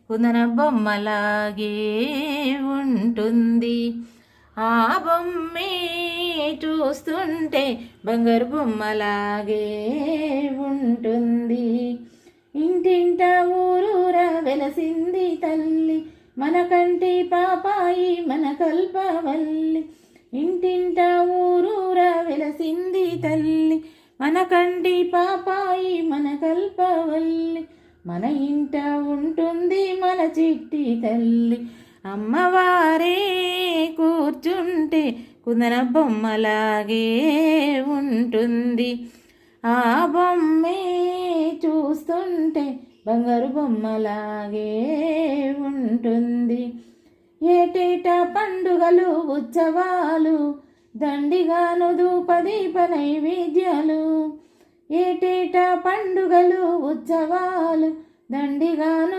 కుందన బొమ్మలాగే ఉంటుంది. ఆ బొమ్మే చూస్తుంటే బంగారు బొమ్మలాగే ఉంటుంది. ఇంటింట ఊరూరా వెలసింది తల్లి, మన కంటి పాపాయి మన కల్పవల్లి. ఇంటింట ఊరూరా వెలసింది తల్లి, మన కంటి పాపాయి మన కల్పవల్లి. మన ఇంట ఉంటుంది మన చిట్టి తల్లి, అమ్మవారే కూర్చుంటే కుందన బొమ్మలాగే ఉంటుంది. ఆ బొమ్మే చూస్తుంటే బంగారు బొమ్మలాగే ఉంటుంది. ఏటేటా పండుగలు ఉత్సవాలు, దండిగాను ధూపదీప నైవేద్యాలు. ఏటేటా పండుగలు ఉత్సవాలు, దండిగాను